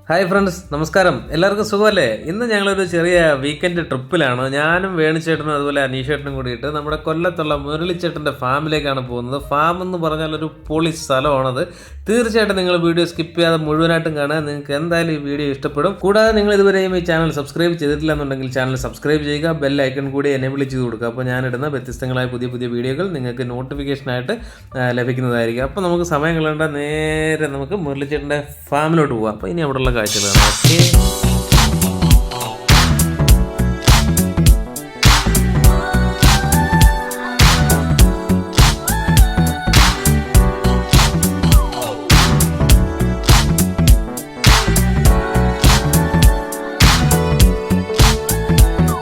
Hi friends, നമസ്കാരം. എല്ലാവർക്കും സുഖമല്ലേ? ഇന്ന് ഞങ്ങളൊരു ചെറിയ വീക്കെൻഡ് ട്രിപ്പിലാണ്. ഞാനും വേണിച്ചേട്ടനും അതുപോലെ അനീഷേട്ടനും കൂടിയിട്ട് നമ്മുടെ കൊല്ലത്തുള്ള മുരളിച്ചേട്ടൻ്റെ ഫാമിലേക്കാണ് പോകുന്നത്. ഫാം എന്ന് പറഞ്ഞാൽ ഒരു പൊളി സ്ഥലമാണത്. തീർച്ചയായിട്ടും നിങ്ങൾ വീഡിയോ സ്കിപ്പ് ചെയ്യാതെ മുഴുവനായിട്ടും കാണുക. നിങ്ങൾക്ക് എന്തായാലും ഈ വീഡിയോ ഇഷ്ടപ്പെടും. കൂടാതെ നിങ്ങൾ ഇതുവരെയും ഈ ചാനൽ സബ്സ്ക്രൈബ് ചെയ്തിട്ടില്ല എന്നുണ്ടെങ്കിൽ ചാനൽ സബ്സ്ക്രൈബ് ചെയ്യുക, ബെൽ ഐക്കൺ കൂടി എനേബിൾ ചെയ്ത് കൊടുക്കുക. അപ്പോൾ ഞാനിടുന്ന വ്യത്യസ്തങ്ങളായ പുതിയ പുതിയ വീഡിയോകൾ നിങ്ങൾക്ക് നോട്ടിഫിക്കേഷനായിട്ട് ലഭിക്കുന്നതായിരിക്കും. അപ്പോൾ നമുക്ക് സമയം കളയേണ്ട, നേരെ നമുക്ക് മുരളിച്ചേട്ടൻ്റെ ഫാമിലോട്ട് പോകാം. അപ്പോൾ ഇനി അവിടെയുള്ള കാഴ്ചകളാണ്. ഓക്കെ,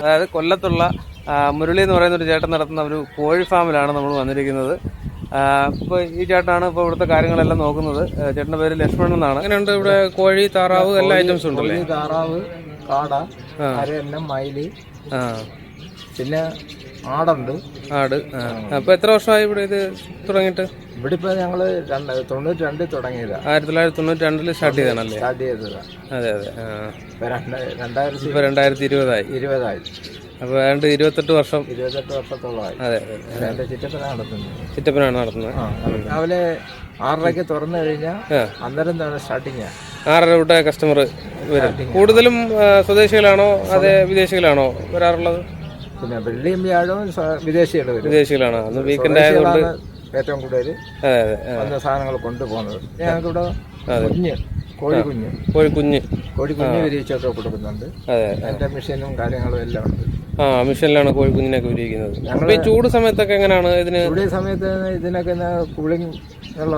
അതായത് കൊല്ലത്തുള്ള മുരളി എന്ന് പറയുന്ന ഒരു ചേട്ടൻ നടത്തുന്ന ഒരു കോഴി ഫാമിലാണ് നമ്മൾ വന്നിരിക്കുന്നത്. ഇപ്പോൾ ഈ ചേട്ടനാണ് ഇപ്പോൾ ഇവിടുത്തെ കാര്യങ്ങളെല്ലാം നോക്കുന്നത്. ചേട്ടൻ്റെ പേര് ലക്ഷ്മണൻ എന്നാണ്. അങ്ങനെയുണ്ട് ഇവിടെ കോഴി, താറാവ്, എല്ലാ ഐറ്റംസും ഉണ്ടല്ലേ? താറാവ്, കാട, അരയന്നം, മയില്, പിന്നെ ആടുണ്ട്. ആട്. അപ്പൊ എത്ര വർഷമായി ഇവിടെ ഇത് തുടങ്ങിയിട്ട്? ഇവിടെ ഇപ്പൊ ഞങ്ങള് 92 തുടങ്ങിയതാ. 1992 സ്റ്റാർട്ട് ചെയ്താണല്ലേ? സ്റ്റാർട്ട് ചെയ്തതാ. അതെ അതെ. ഇപ്പൊ 2020 അപ്പൊ ഏതാണ്ട് 28 വർഷത്തോളമായി. അതെ അതെ. ചിറ്റപ്പനാണ് നടത്തുന്നത്. രാവിലെ 6:30 തുറന്നു കഴിഞ്ഞാൽ അന്നേരം സ്റ്റാർട്ടിങ്. 6:30 തൊട്ട് കസ്റ്റമർ വരും. കൂടുതലും സ്വദേശികളാണോ അതെ വിദേശികളാണോ വരാറുള്ളത്? പിന്നെ വെള്ളിയും വ്യാഴവും വിദേശികളാണ്. അന്ന് വീക്കെൻഡ് ആയതുകൊണ്ട് ഏറ്റവും കൂടുതൽ വന്ന സാധനങ്ങൾ കൊണ്ടുപോകുന്നത്. ഞങ്ങൾക്കിവിടെ കോഴിക്കുഞ്ഞ് വിരിയിച്ചൊക്കെ കൊടുക്കുന്നുണ്ട്. അതിന്റെ മെഷീനും കാര്യങ്ങളും എല്ലാം ഉണ്ട്. മിഷനിലാണ് കോഴിക്കുഞ്ഞിനൊക്കെ വിരിയിക്കുന്നത്. ഞങ്ങൾ ഈ ചൂട് സമയത്തൊക്കെ എങ്ങനെയാണ് ഇതിന്? ചൂട് സമയത്ത് ഇതിനൊക്കെ കൂളിംഗ് ഉള്ള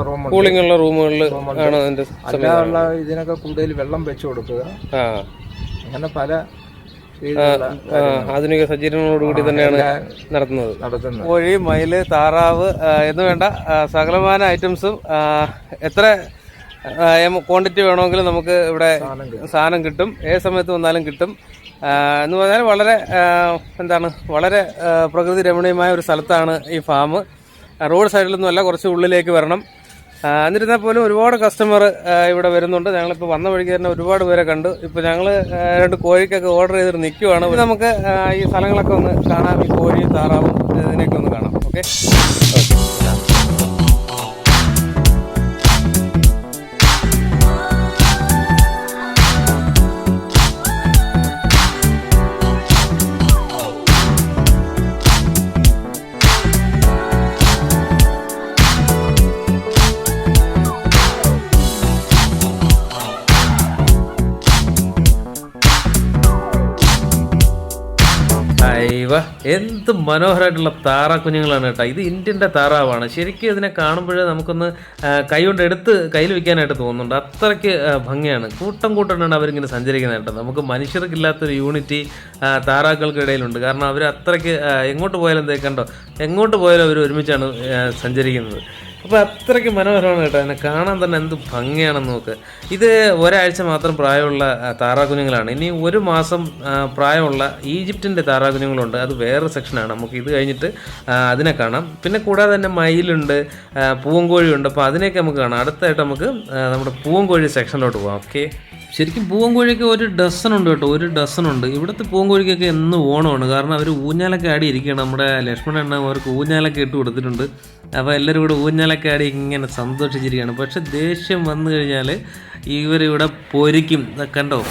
റൂമുകളിൽ ആണ് അതിന്റെ അല്ലാതുള്ള ഇതിനൊക്കെ കൂടുതൽ വെള്ളം വെച്ച് കൊടുക്കുക. അങ്ങനെ പല ആധുനിക സജ്ജീകരണങ്ങളോടുകൂടി തന്നെയാണ് നടത്തുന്നത്. കോഴി, മയില്, താറാവ് എന്ന് വേണ്ട സകലമാന ഐറ്റംസും എത്ര ക്വാണ്ടിറ്റി വേണമെങ്കിലും നമുക്ക് ഇവിടെ സാധനം കിട്ടും. ഏത് സമയത്ത് വന്നാലും കിട്ടും. എന്ന് പറഞ്ഞാൽ വളരെ പ്രകൃതി രമണീയമായ ഒരു സ്ഥലത്താണ് ഈ ഫാം. റോഡ് സൈഡിലൊന്നുമല്ല, കുറച്ച് ഉള്ളിലേക്ക് വരണം. എന്നിരുന്നാൽ പോലും ഒരുപാട് കസ്റ്റമർ ഇവിടെ വരുന്നുണ്ട്. ഞങ്ങളിപ്പോൾ വന്ന വഴിക്ക് തന്നെ ഒരുപാട് പേരെ കണ്ടു. ഇപ്പോൾ ഞങ്ങൾ 2 കോഴിക്കൊക്കെ ഓർഡർ ചെയ്തിട്ട് നിൽക്കുവാണ്. നമുക്ക് ഈ സ്ഥലങ്ങളൊക്കെ ഒന്ന് കാണാം. ഈ കോഴി, താറാവും ഇതിനെയൊക്കെ ഒന്ന് കാണാം. ഓക്കെ. എന്ത് മനോഹരമായിട്ടുള്ള താറാക്കുഞ്ഞുങ്ങളാണ് കേട്ടോ. ഇത് ഇന്ത്യൻ്റെ താറാവാണ്. ശരിക്കും ഇതിനെ കാണുമ്പോഴേ നമുക്കൊന്ന് കൈകൊണ്ട് എടുത്ത് കയ്യിൽ വയ്ക്കാനായിട്ട് തോന്നുന്നുണ്ട്. അത്രയ്ക്ക് ഭംഗിയാണ്. കൂട്ടമാണ് അവരിങ്ങനെ സഞ്ചരിക്കുന്നത് കേട്ടോ. നമുക്ക് മനുഷ്യർക്കില്ലാത്തൊരു യൂണിറ്റി താറാക്കൾക്കിടയിലുണ്ട്. കാരണം അവർ അത്രയ്ക്ക് എങ്ങോട്ട് പോയാലും കണ്ടോ, എങ്ങോട്ട് പോയാലും അവർ ഒരുമിച്ചാണ് സഞ്ചരിക്കുന്നത്. അപ്പോൾ അത്രയ്ക്ക് മനോഹരമാണ് കേട്ടോ. അതിനെ കാണാൻ തന്നെ എന്ത് ഭംഗിയാണെന്ന് നോക്ക്. ഇത് ഒരാഴ്ച മാത്രം പ്രായമുള്ള താറാക്കുഞ്ഞുങ്ങളാണ്. ഇനി 1 മാസം പ്രായമുള്ള ഈജിപ്തിൻ്റെ താറാക്കുഞ്ഞുങ്ങളുണ്ട്. അത് വേറെ സെക്ഷനാണ്. നമുക്ക് ഇത് കഴിഞ്ഞിട്ട് അതിനെ കാണാം. പിന്നെ കൂടാതെ തന്നെ മയിലുണ്ട്, പൂവൻകോഴിയുണ്ട്. അപ്പോൾ അതിനെയൊക്കെ നമുക്ക് കാണാം. അടുത്തായിട്ട് നമുക്ക് നമ്മുടെ പൂവൻകോഴി സെക്ഷനിലോട്ട് പോകാം. ഓക്കെ. ശരിക്കും പൂവൻകോഴിയൊക്കെ 1 ഡസൻ ഉണ്ട് കേട്ടോ. 1 ഡസൻ ഉണ്ട്. ഇവിടുത്തെ പൂവൻകോഴിക്കൊക്കെ എന്നും ഓണമാണ്. കാരണം അവർ ഊഞ്ഞാലൊക്കെ ആടി ഇരിക്കുകയാണ്. നമ്മുടെ ലക്ഷ്മണൻ എണ്ണ അവർക്ക് ഊഞ്ഞാലൊക്കെ ഇട്ട് കൊടുത്തിട്ടുണ്ട്. അപ്പോൾ എല്ലാവരും കൂടെ ഊഞ്ഞാലൊക്കെ ആടി ഇങ്ങനെ സന്തോഷിച്ചിരിക്കുകയാണ്. പക്ഷെ ദേഷ്യം വന്നു കഴിഞ്ഞാൽ ഇവരിവിടെ പൊരിക്കും. കണ്ടോ?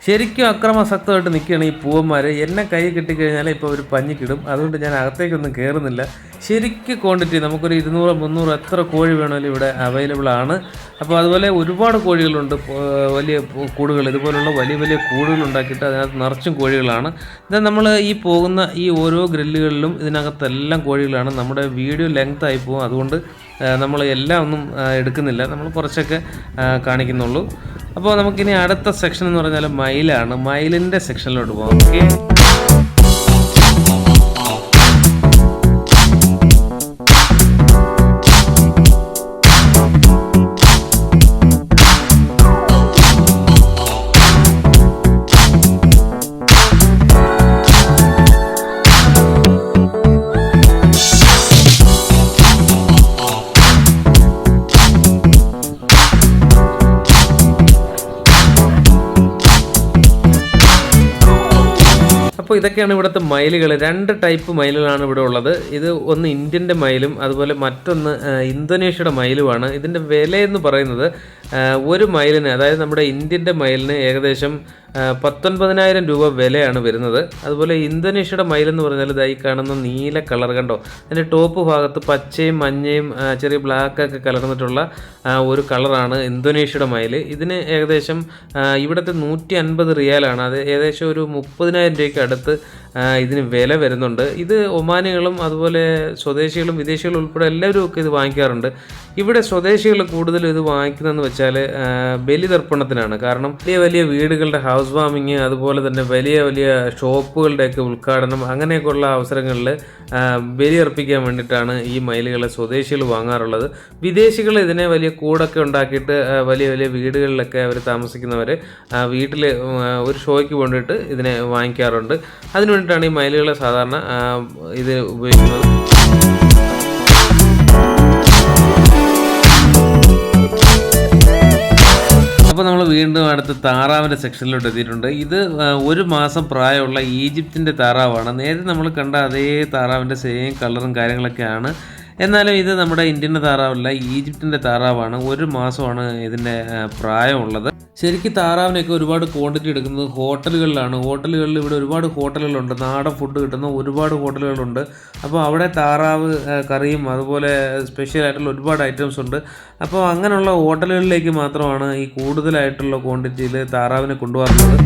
ശരിക്കും അക്രമാസക്തമായിട്ട് നിൽക്കുകയാണ് ഈ പൂവന്മാർ. എന്നെ കൈ കിട്ടിക്കഴിഞ്ഞാൽ ഇപ്പോൾ ഒരു പഞ്ഞിക്കിടും. അതുകൊണ്ട് ഞാൻ അകത്തേക്കൊന്നും കയറുന്നില്ല. ശരിക്കും ക്വാണ്ടിറ്റി നമുക്കൊരു 200-300 എത്ര കോഴി വേണമെങ്കിലും ഇവിടെ അവൈലബിൾ ആണ്. അപ്പോൾ അതുപോലെ ഒരുപാട് കോഴികളുണ്ട്. വലിയ കൂടുകൾ, ഇതുപോലുള്ള വലിയ വലിയ കൂടുകൾ ഉണ്ടാക്കിയിട്ട് അതിനകത്ത് നിറച്ചും കോഴികളാണ്. എന്നാൽ നമ്മൾ ഈ പോകുന്ന ഈ ഓരോ ഗ്രില്ലുകളിലും ഇതിനകത്തെല്ലാം കോഴികളാണ്. നമ്മുടെ വീഡിയോ ലെങ്ത് ആയി പോകും. അതുകൊണ്ട് നമ്മൾ എല്ലാം ഒന്നും എടുക്കുന്നില്ല. നമ്മൾ കുറച്ചൊക്കെ കാണിക്കുന്നുള്ളൂ. അപ്പോൾ നമുക്കിനി അടുത്ത സെക്ഷൻ എന്ന് പറഞ്ഞാൽ മയിലാണ്. മയിലിൻ്റെ സെക്ഷനിലോട്ട് പോകാം. ഓക്കെ. അപ്പോൾ ഇതൊക്കെയാണ് ഇവിടുത്തെ മയിലുകൾ. 2 ടൈപ്പ് മയിലുകളാണ് ഇവിടെ ഉള്ളത്. ഇത് ഒന്ന് ഇന്ത്യൻ്റെ മയിലും അതുപോലെ മറ്റൊന്ന് ഇന്തോനേഷ്യയുടെ മയിലുമാണ്. ഇതിൻ്റെ വിലയെന്ന് പറയുന്നത് ഒരു മയിലിന്, അതായത് നമ്മുടെ ഇന്ത്യൻ്റെ മയിലിന് ഏകദേശം 19,000 രൂപ വിലയാണ് വരുന്നത്. അതുപോലെ ഇന്തോനേഷ്യയുടെ മയിലെന്ന് പറഞ്ഞാൽ ഇതായി കാണുന്ന നീല കളർ കണ്ടോ, അതിൻ്റെ ടോപ്പ് ഭാഗത്ത് പച്ചയും മഞ്ഞയും ചെറിയ ബ്ലാക്കൊക്കെ കലർന്നിട്ടുള്ള ഒരു കളറാണ് ഇന്തോനേഷ്യയുടെ മയിൽ. ഇതിന് ഏകദേശം ഇവിടുത്തെ 150 റിയാലാണ്. അത് ഏകദേശം ഒരു 30,000 രൂപയ്ക്ക് അടുത്ത് ഇതിന് വില വരുന്നുണ്ട്. ഇത് ഒമാനികളും അതുപോലെ സ്വദേശികളും വിദേശികളും ഉൾപ്പെടെ എല്ലാവരും ഒക്കെ ഇത് വാങ്ങിക്കാറുണ്ട്. ഇവിടെ സ്വദേശികൾ കൂടുതൽ ഇത് വാങ്ങിക്കുന്നതെന്ന് വെച്ചാൽ ബലിതർപ്പണത്തിനാണ്. കാരണം വലിയ വലിയ വീടുകളുടെ ഹൗസ് വാമിങ്, അതുപോലെ തന്നെ വലിയ വലിയ ഷോപ്പുകളുടെയൊക്കെ ഉദ്ഘാടനം, അങ്ങനെയൊക്കെയുള്ള അവസരങ്ങളിൽ ബലിയർപ്പിക്കാൻ വേണ്ടിയിട്ടാണ് ഈ മയിലുകളെ സ്വദേശികൾ വാങ്ങാറുള്ളത്. വിദേശികൾ ഇതിനെ വലിയ കൂടൊക്കെ ഉണ്ടാക്കിയിട്ട് വലിയ വലിയ വീടുകളിലൊക്കെ അവർ താമസിക്കുന്നവർ വീട്ടിൽ ഒരു ഷോയ്ക്ക് വേണ്ടിയിട്ട് ഇതിനെ വാങ്ങിക്കാറുണ്ട്. അതിനു വേണ്ടിയിട്ടാണ് ഈ മയിലുകളെ സാധാരണ ഇത് ഉപയോഗിക്കുന്നത്. അപ്പോൾ നമ്മൾ വീണ്ടും അടുത്ത താറാവിൻ്റെ സെക്ഷനിലോട്ട് എത്തിയിട്ടുണ്ട്. ഇത് 1 മാസം പ്രായമുള്ള ഈജിപ്തിൻ്റെ താറാവാണ്. നേരത്തെ നമ്മൾ കണ്ട അതേ താറാവിൻ്റെ സെയിം കളറും കാര്യങ്ങളൊക്കെയാണ്. എന്നാലും ഇത് നമ്മുടെ ഇന്ത്യൻ്റെ താറാവല്ല, ഈജിപ്തിൻ്റെ താറാവാണ്. 1 മാസമാണ് ഇതിൻ്റെ പ്രായമുള്ളത്. ശരിക്കും താറാവിനൊക്കെ ഒരുപാട് ക്വാണ്ടിറ്റി എടുക്കുന്നത് ഹോട്ടലുകളിലാണ്. ഹോട്ടലുകളിൽ ഇവിടെ ഒരുപാട് ഹോട്ടലുകളുണ്ട്, നാടൻ ഫുഡ് കിട്ടുന്ന ഒരുപാട് ഹോട്ടലുകളുണ്ട്. അപ്പോൾ അവിടെ താറാവ് കറിയും അതുപോലെ സ്പെഷ്യലായിട്ടുള്ള ഒരുപാട് ഐറ്റംസ് ഉണ്ട്. അപ്പോൾ അങ്ങനെയുള്ള ഹോട്ടലുകളിലേക്ക് മാത്രമാണ് ഈ കൂടുതലായിട്ടുള്ള ക്വാണ്ടിറ്റിയിൽ താറാവിനെ കൊണ്ടുപോകുന്നത്.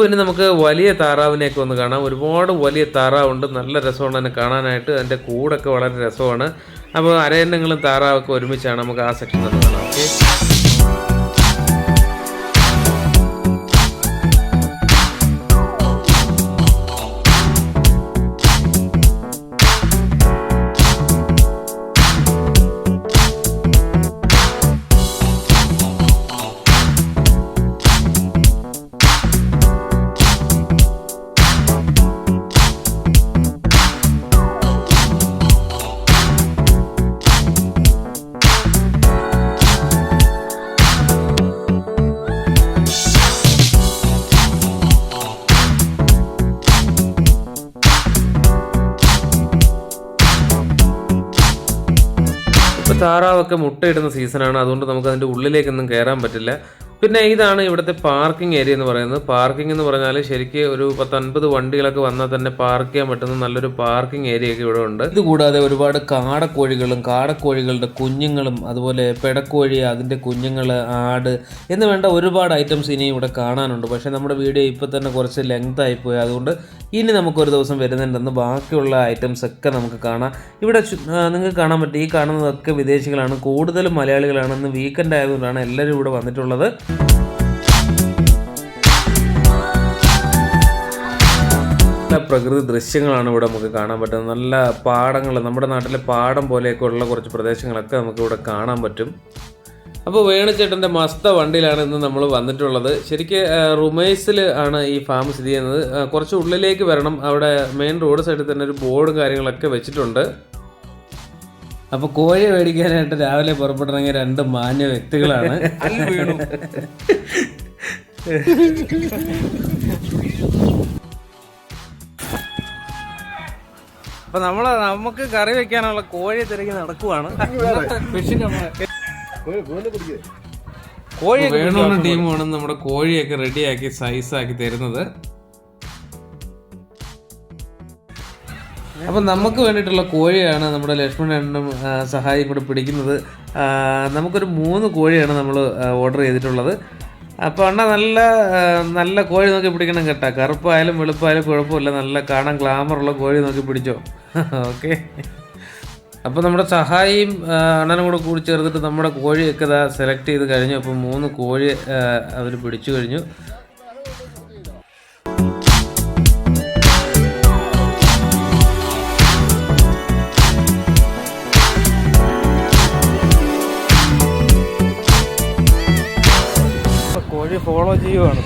ഇനി നമുക്ക് വലിയ താറാവിനെയൊക്കെ ഒന്ന് കാണാം. ഒരുപാട് വലിയ താറാവുണ്ട്, നല്ല രസമാണ് അതിനെ കാണാനായിട്ട്. അതിൻ്റെ കൂടൊക്കെ വളരെ രസമാണ്. അപ്പോൾ അരയന്നങ്ങളും താറാവൊക്കെ ഒരുമിച്ചാണ്. നമുക്ക് ആ സെക്ഷൻ തന്നെ കാണാം. ഓക്കെ, താറാവൊക്കെ മുട്ടയിടുന്ന സീസണാണ്. അതുകൊണ്ട് നമുക്ക് അതിൻ്റെ ഉള്ളിലേക്കൊന്നും കയറാൻ പറ്റില്ല. പിന്നെ ഇതാണ് ഇവിടുത്തെ പാർക്കിംഗ് ഏരിയ എന്ന് പറയുന്നത്. പാർക്കിംഗ് എന്ന് പറഞ്ഞാൽ ശരിക്കും ഒരു 10-50 വണ്ടികളൊക്കെ വന്നാൽ തന്നെ പാർക്ക് ചെയ്യാൻ പറ്റുന്ന നല്ലൊരു പാർക്കിംഗ് ഏരിയ ഒക്കെ ഇവിടെ ഉണ്ട്. ഇതുകൂടാതെ ഒരുപാട് കാടക്കോഴികളും കാടക്കോഴികളുടെ കുഞ്ഞുങ്ങളും അതുപോലെ പെടക്കോഴി, അതിൻ്റെ കുഞ്ഞുങ്ങൾ, ആട് എന്ന് വേണ്ട ഒരുപാട് ഐറ്റംസ് ഇനി ഇവിടെ കാണാനുണ്ട്. പക്ഷേ നമ്മുടെ വീഡിയോ ഇപ്പോൾ തന്നെ കുറച്ച് ലെങ്ത് ആയിപ്പോയി. അതുകൊണ്ട് ഇനി നമുക്കൊരു ദിവസം വരുന്നുണ്ടെന്ന് ബാക്കിയുള്ള ഐറ്റംസ് ഒക്കെ നമുക്ക് കാണാം. ഇവിടെ നിങ്ങൾക്ക് കാണാൻ പറ്റും, ഈ കാണുന്നതൊക്കെ വിദേശികളാണ്, കൂടുതലും മലയാളികളാണെന്ന്. വീക്കെൻഡ് ആയതുകൊണ്ടാണ് എല്ലാവരും ഇവിടെ വന്നിട്ടുള്ളത്. പ്രകൃതി ദൃശ്യങ്ങളാണ് ഇവിടെ നമുക്ക് കാണാൻ പറ്റുന്നത്. നല്ല പാടങ്ങൾ, നമ്മുടെ നാട്ടിലെ പാടം പോലെയൊക്കെ ഉള്ള കുറച്ച് പ്രദേശങ്ങളൊക്കെ നമുക്ക് ഇവിടെ കാണാൻ പറ്റും. അപ്പോൾ വേണുചേട്ടൻ്റെ മസ്ത വണ്ടിയിലാണ് ഇന്ന് നമ്മൾ വന്നിട്ടുള്ളത്. ശരിക്കും റുമൈസിൽ ആണ് ഈ ഫാം സ്ഥിതി ചെയ്യുന്നത്. കുറച്ച് ഉള്ളിലേക്ക് വരണം. അവിടെ മെയിൻ റോഡ് സൈഡിൽ തന്നെ ഒരു ബോർഡും കാര്യങ്ങളൊക്കെ വെച്ചിട്ടുണ്ട്. അപ്പോൾ കോഴി മേടിക്കാനായിട്ട് രാവിലെ പുറപ്പെട്ടിറങ്ങിയ 2 മാന്യ വ്യക്തികളാണ്. അപ്പോൾ നമുക്ക് കറി വെക്കാനുള്ള കോഴി തിരക്കി നടക്കുവാണ്. കോഴി വേണമെന്ന ടീമാണ് നമ്മുടെ കോഴിയൊക്കെ റെഡിയാക്കി സൈസാക്കി തരുന്നത്. അപ്പം നമുക്ക് വേണ്ടിയിട്ടുള്ള കോഴിയാണ് നമ്മുടെ ലക്ഷ്മണനും സഹായിയും കൂടെ പിടിക്കുന്നത്. നമുക്കൊരു 3 കോഴിയാണ് നമ്മൾ ഓർഡർ ചെയ്തിട്ടുള്ളത്. അപ്പോൾ അണ്ണ നല്ല കോഴി നോക്കി പിടിക്കണം കേട്ടോ. കറുപ്പായാലും വെളുപ്പായാലും കുഴപ്പമില്ല, നല്ല കാണാൻ ഗ്ലാമറുള്ള കോഴി നോക്കി പിടിച്ചോ. ഓക്കെ, അപ്പോൾ നമ്മുടെ സഹായിയും അണ്ണനും കൂടെ കൂടി ചേർത്തിട്ട് നമ്മുടെ കോഴിയൊക്കെ സെലക്ട് ചെയ്ത് കഴിഞ്ഞു. അപ്പോൾ 3 കോഴി അവർ പിടിച്ചു കഴിഞ്ഞു. ഫോളോ ചെയ്യുവാണ്.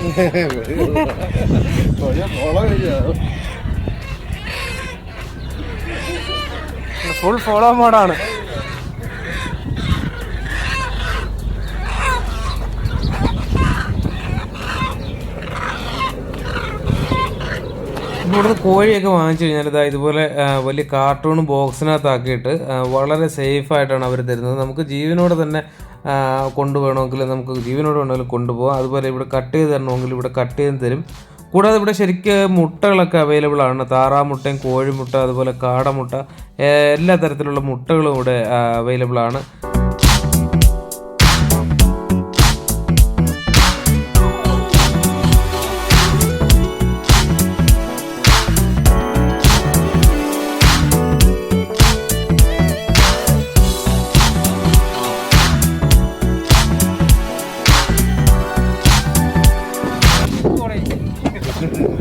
ഫുൾ ഫോളോ മോഡാണ്. ഇവിടുന്ന് കോഴിയൊക്കെ വാങ്ങിച്ചു കഴിഞ്ഞാൽ ഇതാ ഇതുപോലെ വലിയ കാർട്ടൂൺ ബോക്സിനകത്താക്കിയിട്ട് വളരെ സേഫായിട്ടാണ് അവർ തരുന്നത്. നമുക്ക് ജീവനോടെ തന്നെ കൊണ്ടുപോകണമെങ്കിൽ നമുക്ക് ജീവനോട് വേണമെങ്കിലും കൊണ്ടുപോകാം. അതുപോലെ ഇവിടെ കട്ട് ചെയ്ത് തരണമെങ്കിൽ ഇവിടെ കട്ട് ചെയ്ത് തരും. കൂടാതെ ഇവിടെ ശരിക്കും മുട്ടകളൊക്കെ അവൈലബിൾ ആണ്. താറാമുട്ടയും കോഴിമുട്ട അതുപോലെ കാടമുട്ട എല്ലാ തരത്തിലുള്ള മുട്ടകളും ഇവിടെ അവൈലബിൾ ആണ്.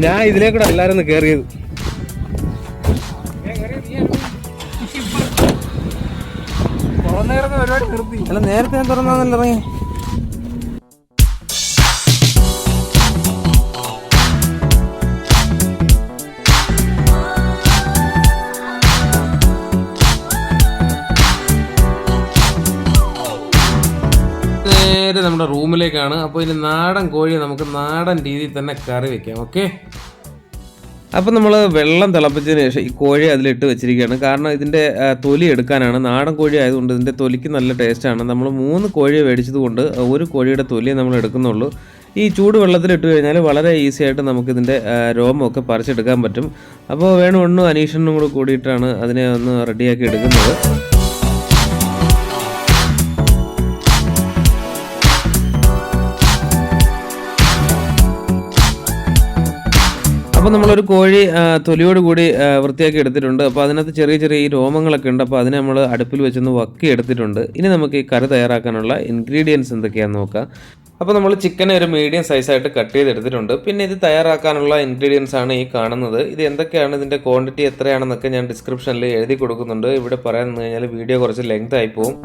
ഞാൻ ഇതിലേക്കൂടെ എല്ലാരും ഒന്ന് കേറിയത്. അല്ല നേരത്തെ ഞാൻ തുറന്നാന്നല്ലോ ഇറങ്ങി. നേരെ നമ്മുടെ റൂമിലേക്കാണ്. അപ്പോൾ ഇനി നാടൻ കോഴിയെ നമുക്ക് നാടൻ രീതിയിൽ തന്നെ കറി വെക്കാം. ഓക്കെ, അപ്പോൾ നമ്മൾ വെള്ളം തിളപ്പിച്ചതിന് ശേഷം ഈ കോഴി അതിലിട്ട് വെച്ചിരിക്കുകയാണ്. കാരണം ഇതിൻ്റെ തൊലി എടുക്കാനാണ്. നാടൻ കോഴി ആയതുകൊണ്ട് ഇതിൻ്റെ തൊലിക്ക് നല്ല ടേസ്റ്റാണ്. നമ്മൾ 3 കോഴിയെ മേടിച്ചത് കൊണ്ട് 1 കോഴിയുടെ തൊലിയെ നമ്മൾ എടുക്കുന്നുള്ളൂ. ഈ ചൂട് വെള്ളത്തിലിട്ട് കഴിഞ്ഞാൽ വളരെ ഈസി ആയിട്ട് നമുക്കിതിൻ്റെ രോമമൊക്കെ പറിച്ചെടുക്കാൻ പറ്റും. അപ്പോൾ വേണു അനീഷനും കൂടെ കൂടിയിട്ടാണ് അതിനെ ഒന്ന് റെഡിയാക്കി എടുക്കുന്നത്. അപ്പോൾ നമ്മളൊരു കോഴി തൊലിയോട് കൂടി വൃത്തിയാക്കി എടുത്തിട്ടുണ്ട്. അപ്പോൾ അതിനകത്ത് ചെറിയ ഈ രോമങ്ങളൊക്കെ ഉണ്ട്. അപ്പോൾ അതിനെ നമ്മൾ അടുപ്പിൽ വെച്ചൊന്ന് വക്കി എടുത്തിട്ടുണ്ട്. ഇനി നമുക്ക് ഈ കറി തയ്യാറാക്കാനുള്ള ഇൻഗ്രീഡിയൻസ് എന്തൊക്കെയാണെന്ന് നോക്കാം. അപ്പോൾ നമ്മൾ ചിക്കനെ ഒരു മീഡിയം സൈസായിട്ട് കട്ട് ചെയ്തെടുത്തിട്ടുണ്ട്. പിന്നെ ഇത് തയ്യാറാക്കാനുള്ള ഇൻഗ്രീഡിയൻസ് ആണ് ഈ കാണുന്നത്. ഇത് എന്തൊക്കെയാണ്, ഇതിൻ്റെ ക്വാണ്ടിറ്റി എത്രയാണെന്നൊക്കെ ഞാൻ ഡിസ്ക്രിപ്ഷനിൽ എഴുതി കൊടുക്കുന്നുണ്ട്. ഇവിടെ പറയാൻ നിന്ന് കഴിഞ്ഞാൽ വീഡിയോ കുറച്ച് ലെങ്ത് ആയി പോകും.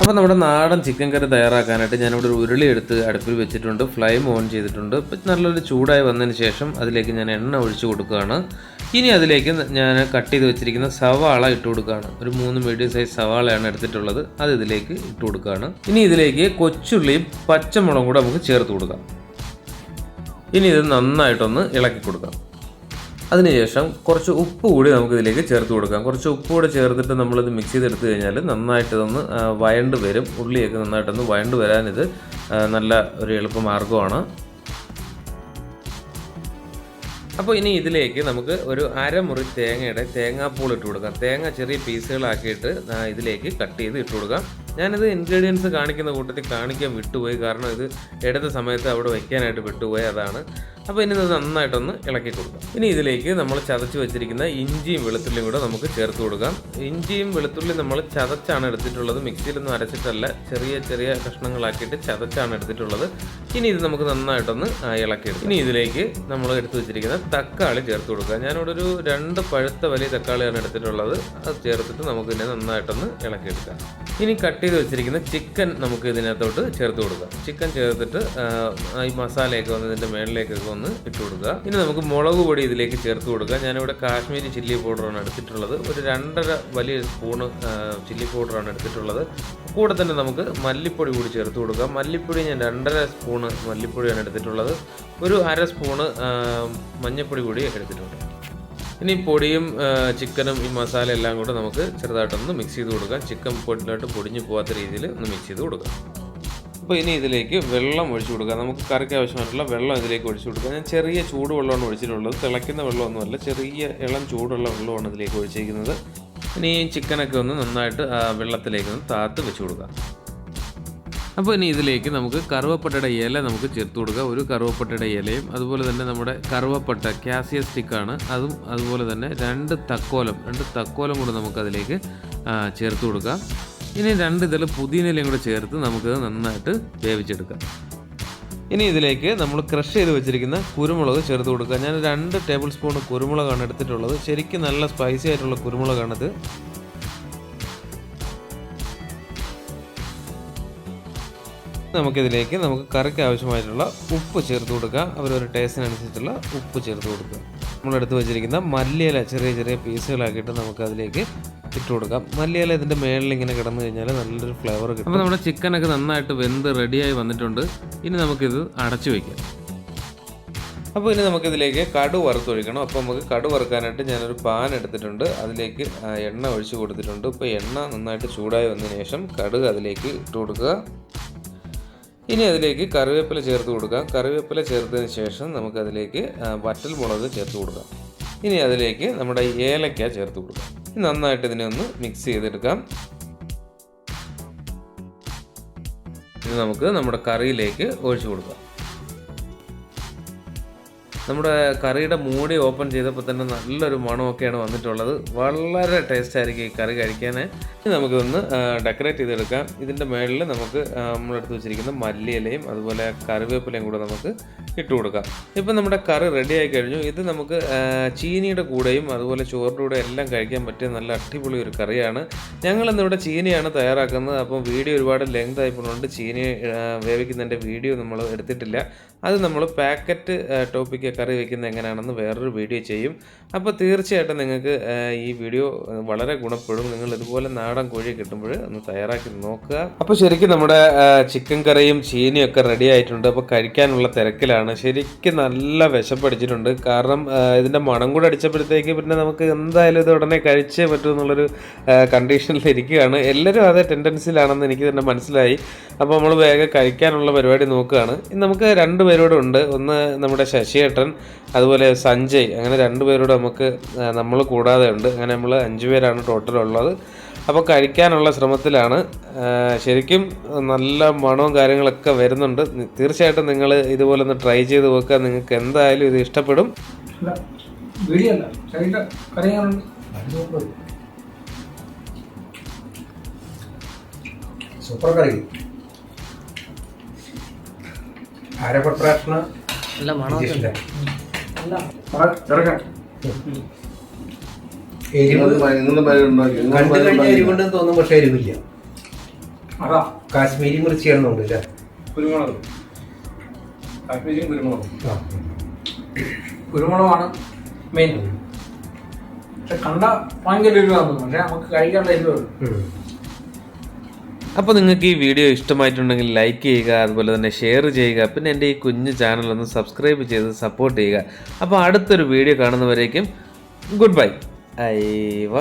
അപ്പോൾ നമ്മുടെ നാടൻ ചിക്കൻ കറി തയ്യാറാക്കാനായിട്ട് ഞാനിവിടെ ഒരു ഉരുളി എടുത്ത് അടുപ്പിൽ വെച്ചിട്ടുണ്ട്. ഫ്ലെയിം ഓൺ ചെയ്തിട്ടുണ്ട്. ഇപ്പം നല്ലൊരു ചൂടായി വന്നതിന് ശേഷം അതിലേക്ക് ഞാൻ എണ്ണ ഒഴിച്ച് കൊടുക്കുകയാണ്. ഇനി അതിലേക്ക് ഞാൻ കട്ട് ചെയ്ത് വെച്ചിരിക്കുന്ന സവാള ഇട്ട് കൊടുക്കുകയാണ്. ഒരു 3 മീഡിയം സൈസ് സവാളയാണ് എടുത്തിട്ടുള്ളത്. അത് ഇതിലേക്ക് ഇട്ട് കൊടുക്കുകയാണ്. ഇനി ഇതിലേക്ക് കൊച്ചുള്ളിയും പച്ചമുളകും കൂടെ നമുക്ക് ചേർത്ത് കൊടുക്കാം. ഇനി ഇത് നന്നായിട്ടൊന്ന് ഇളക്കി കൊടുക്കാം. അതിനുശേഷം കുറച്ച് ഉപ്പ് കൂടി നമുക്കിതിലേക്ക് ചേർത്ത് കൊടുക്കാം. കുറച്ച് ഉപ്പ് കൂടെ ചേർത്തിട്ട് നമ്മളിത് മിക്സ് ചെയ്തെടുത്ത് കഴിഞ്ഞാൽ നന്നായിട്ട് ഇതൊന്ന് വഴണ്ട് വരും. ഉള്ളിയൊക്കെ നന്നായിട്ടൊന്ന് വഴണ്ട് വരാനിത് നല്ല ഒരു എളുപ്പമാർഗ്ഗമാണ്. അപ്പോൾ ഇനി ഇതിലേക്ക് നമുക്ക് ഒരു അരമുറി തേങ്ങാപ്പൂൾ ഇട്ട് കൊടുക്കാം. തേങ്ങ ചെറിയ പീസുകളാക്കിയിട്ട് ഇതിലേക്ക് കട്ട് ചെയ്ത് ഇട്ട് കൊടുക്കാം. ഞാനിത് ഇൻഗ്രീഡിയൻസ് കാണിക്കുന്ന കൂട്ടത്തിൽ കാണിക്കാൻ വിട്ടുപോയി. കാരണം ഇത് എടുത്ത സമയത്ത് അവിടെ വയ്ക്കാനായിട്ട് വിട്ടുപോയി, അതാണ്. അപ്പോൾ ഇനി ഇത് നന്നായിട്ടൊന്ന് ഇളക്കി കൊടുക്കാം. ഇനി ഇതിലേക്ക് നമ്മൾ ചതച്ച് വെച്ചിരിക്കുന്ന ഇഞ്ചിയും വെളുത്തുള്ളിയും കൂടെ നമുക്ക് ചേർത്ത് കൊടുക്കാം. ഇഞ്ചിയും വെളുത്തുള്ളിയും നമ്മൾ ചതച്ചാണ് എടുത്തിട്ടുള്ളത്, മിക്സിയിലൊന്നും അരച്ചിട്ടല്ല. ചെറിയ കഷ്ണങ്ങളാക്കിയിട്ട് ചതച്ചാണ് എടുത്തിട്ടുള്ളത്. ഇനി ഇത് നമുക്ക് നന്നായിട്ടൊന്ന് ഇളക്കിയെടുക്കാം. ഇനി ഇതിലേക്ക് നമ്മൾ എടുത്ത് വെച്ചിരിക്കുന്ന തക്കാളി ചേർത്ത് കൊടുക്കുക. ഞാനിവിടെ ഒരു 2 പഴുത്ത വലിയ തക്കാളിയാണ് എടുത്തിട്ടുള്ളത്. അത് ചേർത്തിട്ട് നമുക്ക് ഇതിനെ നന്നായിട്ടൊന്ന് ഇളക്കിയെടുക്കാം. ഇനി കട്ട് ചെയ്ത് വെച്ചിരിക്കുന്ന ചിക്കൻ നമുക്ക് ഇതിനകത്തോട്ട് ചേർത്ത് കൊടുക്കാം. ചിക്കൻ ചേർത്തിട്ട് ഈ മസാലയൊക്കെ വന്ന് ഇതിൻ്റെ മേളിലേക്കൊക്കെ ഒന്ന് ഇട്ട് കൊടുക്കുക. ഇനി നമുക്ക് മുളക് പൊടി ഇതിലേക്ക് ചേർത്ത് കൊടുക്കുക. ഞാനിവിടെ കാശ്മീരി ചില്ലി പൗഡറാണ് എടുത്തിട്ടുള്ളത്. ഒരു 2.5 വലിയ സ്പൂണ് ചില്ലി പൗഡറാണ് എടുത്തിട്ടുള്ളത്. കൂടെ തന്നെ നമുക്ക് മല്ലിപ്പൊടി കൂടി ചേർത്ത് കൊടുക്കാം. മല്ലിപ്പൊടി ഞാൻ 2.5 സ്പൂണ് മല്ലിപ്പൊടിയാണ് എടുത്തിട്ടുള്ളത്. ഒരു 1/2 സ്പൂണ് മഞ്ഞൾപ്പൊടി കൂടി എടുത്തിട്ടുണ്ട്. ഇനി പൊടിയും ചിക്കനും ഈ മസാല എല്ലാം കൂടെ നമുക്ക് ചെറുതായിട്ടൊന്ന് മിക്സ് ചെയ്ത് കൊടുക്കാം. ചിക്കൻ പൊടിയിലോട്ട് പൊടിഞ്ഞു പോകാത്ത രീതിയിൽ ഒന്ന് മിക്സ് ചെയ്ത് കൊടുക്കാം. അപ്പോൾ ഇനി ഇതിലേക്ക് വെള്ളം ഒഴിച്ചു കൊടുക്കാം. നമുക്ക് കറിക്ക് ആവശ്യമായിട്ടുള്ള വെള്ളം ഇതിലേക്ക് ഒഴിച്ചു കൊടുക്കാം. ഞാൻ ചെറിയ ചൂടുവെള്ളമാണ് ഒഴിച്ചിട്ടുള്ളത്. തിളയ്ക്കുന്ന വെള്ളമൊന്നുമല്ല, ചെറിയ ഇളം ചൂടുള്ള വെള്ളമാണ് ഇതിലേക്ക് ഒഴിച്ചിരിക്കുന്നത്. ഇനി ചിക്കനൊക്കെ ഒന്ന് നന്നായിട്ട് വെള്ളത്തിലേക്ക് ഒന്ന് താത്ത് വെച്ച് കൊടുക്കാം. അപ്പോൾ ഇനി ഇതിലേക്ക് നമുക്ക് കറുവപ്പട്ടയുടെ ഇല നമുക്ക് ചേർത്ത് കൊടുക്കുക. ഒരു കറുവപ്പട്ടയുടെ ഇലയും അതുപോലെ തന്നെ നമ്മുടെ കറുവപ്പട്ട കാസിയ സ്റ്റിക്കാണ് അതും, അതുപോലെ തന്നെ 2 തക്കോലം കൂടെ നമുക്കതിലേക്ക് ചേർത്ത് കൊടുക്കാം. ഇനി 2 ഇതൾ പുതിനയിലയും കൂടെ ചേർത്ത് നമുക്കത് നന്നായിട്ട് വേവിച്ചെടുക്കാം. ഇനി ഇതിലേക്ക് നമ്മൾ ക്രഷ് ചെയ്ത് വെച്ചിരിക്കുന്ന കുരുമുളക് ചേർത്ത് കൊടുക്കുക. ഞാൻ 2 ടേബിൾ സ്പൂൺ കുരുമുളകാണ് എടുത്തിട്ടുള്ളത്. ശരിക്കും നല്ല സ്പൈസി ആയിട്ടുള്ള കുരുമുളകാണിത്. നമുക്കിതിലേക്ക് കറിക്ക് ആവശ്യമായിട്ടുള്ള ഉപ്പ് ചേർത്ത് കൊടുക്കുക. അവരൊരു ടേസ്റ്റിനനുസരിച്ചുള്ള ഉപ്പ് ചേർത്ത് കൊടുക്കുക. നമ്മളെടുത്ത് വെച്ചിരിക്കുന്ന മല്ലിയില ചെറിയ ചെറിയ പീസുകളാക്കിയിട്ട് നമുക്കതിലേക്ക് ഇട്ട് കൊടുക്കാം. മല്ലിയില ഇതിൻ്റെ മേളിൽ ഇങ്ങനെ കിടന്നു കഴിഞ്ഞാൽ നല്ലൊരു ഫ്ലേവർ കിട്ടും. അപ്പോൾ നമ്മുടെ ചിക്കനൊക്കെ നന്നായിട്ട് വെന്ത് റെഡിയായി വന്നിട്ടുണ്ട്. ഇനി നമുക്കിത് അടച്ചു വയ്ക്കാം. അപ്പോൾ ഇനി നമുക്കിതിലേക്ക് കടു വറുത്തൊഴിക്കണം. അപ്പോൾ നമുക്ക് കടു വറുക്കാനായിട്ട് ഞാനൊരു പാൻ എടുത്തിട്ടുണ്ട്. അതിലേക്ക് എണ്ണ ഒഴിച്ച് കൊടുത്തിട്ടുണ്ട്. ഇപ്പോൾ എണ്ണ നന്നായിട്ട് ചൂടായി വന്നതിന് ശേഷം കടുക് അതിലേക്ക് ഇട്ട് കൊടുക്കുക. ഇനി അതിലേക്ക് കറിവേപ്പില ചേർത്ത് കൊടുക്കാം. കറിവേപ്പില ചേർത്തതിന് ശേഷം നമുക്കതിലേക്ക് വറ്റൽ മുളക് ചേർത്ത് കൊടുക്കാം. ഇനി അതിലേക്ക് നമ്മുടെ ഏലക്ക ചേർത്ത് കൊടുക്കാം. നന്നായിട്ട് ഇതിനെ ഒന്ന് മിക്സ് ചെയ്തെടുക്കാം. ഇനി നമുക്ക് നമ്മുടെ കറിയിലേക്ക് ഒഴിച്ചു കൊടുക്കാം. നമ്മുടെ കറിയുടെ മൂടി ഓപ്പൺ ചെയ്തപ്പോൾ തന്നെ നല്ലൊരു മണമൊക്കെയാണ് വന്നിട്ടുള്ളത്. വളരെ ടേസ്റ്റ് ആയിരിക്കും ഈ കറി കഴിക്കാൻ. ഇനി നമുക്കിതൊന്ന് ഡെക്കറേറ്റ് ചെയ്തെടുക്കാം. ഇതിൻ്റെ മുകളിൽ നമുക്ക് നമ്മളെടുത്ത് വെച്ചിരിക്കുന്ന മല്ലിയിലയും അതുപോലെ കറിവേപ്പിലയും കൂടെ നമുക്ക് ഇട്ട് കൊടുക്കാം. ഇപ്പം നമ്മുടെ കറി റെഡി ആയി കഴിഞ്ഞു. ഇത് നമുക്ക് ചീനിയുടെ കൂടെയും അതുപോലെ ചോറിൻ്റെ കൂടെ എല്ലാം കഴിക്കാൻ പറ്റിയ നല്ല അടിപൊളി ഒരു കറിയാണ്. ഞങ്ങളിന്നിവിടെ ചീനിയാണ് തയ്യാറാക്കുന്നത്. അപ്പം വീഡിയോ ഒരുപാട് ലെങ്ത് ആയിപ്പോഴുണ്ട്. ചീനി വേവിക്കുന്നതിൻ്റെ വീഡിയോ നമ്മൾ എടുത്തിട്ടില്ല. അത് നമ്മൾ പാക്കറ്റ് ടോപ്പിക്ക് കറി വയ്ക്കുന്നത് എങ്ങനെയാണെന്ന് വേറൊരു വീഡിയോ ചെയ്യും. അപ്പോൾ തീർച്ചയായിട്ടും നിങ്ങൾക്ക് ഈ വീഡിയോ വളരെ ഗുണപ്പെടും. നിങ്ങൾ ഇതുപോലെ നാടൻ കോഴി കിട്ടുമ്പോൾ ഒന്ന് തയ്യാറാക്കി നോക്കുക. അപ്പോൾ ശരിക്കും നമ്മുടെ ചിക്കൻ കറിയും ചീനിയും ഒക്കെ റെഡി ആയിട്ടുണ്ട്. അപ്പോൾ കഴിക്കാനുള്ള തിരക്കിലാണ്. ശരിക്കും നല്ല വിശപ്പടിച്ചിട്ടുണ്ട്. കാരണം ഇതിൻ്റെ മണം കൂടെ അടിച്ചപ്പോഴത്തേക്ക് പിന്നെ നമുക്ക് എന്തായാലും ഇത് ഉടനെ കഴിച്ചേ പറ്റൂ എന്നുള്ളൊരു കണ്ടീഷനിൽ ഇരിക്കുകയാണ്. എല്ലാവരും അതേ ടെൻഡൻസിയിലാണെന്ന് എനിക്ക് തന്നെ മനസ്സിലായി. അപ്പോൾ നമ്മൾ വേഗം കഴിക്കാനുള്ള പരിപാടി നോക്കുകയാണ്. നമുക്ക് 2 പേരോടെ ഉണ്ട്. ഒന്ന് നമ്മുടെ ശശിയേട്ടൻ, അതുപോലെ സഞ്ജയ്, അങ്ങനെ 2 പേരോട് നമ്മൾ കൂടാതെ ഉണ്ട്. അങ്ങനെ നമ്മൾ 5 പേരാണ് ടോട്ടൽ ഉള്ളത്. അപ്പോൾ കഴിക്കാനുള്ള ശ്രമത്തിലാണ്. ശരിക്കും നല്ല മണവും കാര്യങ്ങളൊക്കെ വരുന്നുണ്ട്. തീർച്ചയായിട്ടും നിങ്ങൾ ഇതുപോലെ ഒന്ന് ട്രൈ ചെയ്ത് നോക്കുക. നിങ്ങൾക്ക് എന്തായാലും ഇത് ഇഷ്ടപ്പെടും. സൂപ്പർ കറി. എരിവുണ്ടെന്ന് തോന്നും, പക്ഷെ എരിവില്ല. കാശ്മീരി മിർച്ചിയാണെന്നുണ്ട് അല്ലേ? കുരുമുളക്, കാശ്മീരി കുരുമുളകാണ് മെയിൻ. പക്ഷെ കണ്ട ഭയങ്കര എരിവാണ്, പക്ഷെ നമുക്ക് കഴിക്കാനുള്ള എരിവാണ്. അപ്പോൾ നിങ്ങൾക്ക് ഈ വീഡിയോ ഇഷ്ടമായിട്ടുണ്ടെങ്കിൽ ലൈക്ക് ചെയ്യുക, അതുപോലെ തന്നെ ഷെയർ ചെയ്യുക. പിന്നെ എൻ്റെ ഈ കുഞ്ഞു ചാനലൊന്ന് സബ്സ്ക്രൈബ് ചെയ്ത് സപ്പോർട്ട് ചെയ്യുക. അപ്പോൾ അടുത്തൊരു വീഡിയോ കാണുന്നവരേക്കും ഗുഡ് ബൈ. അയ്യവ.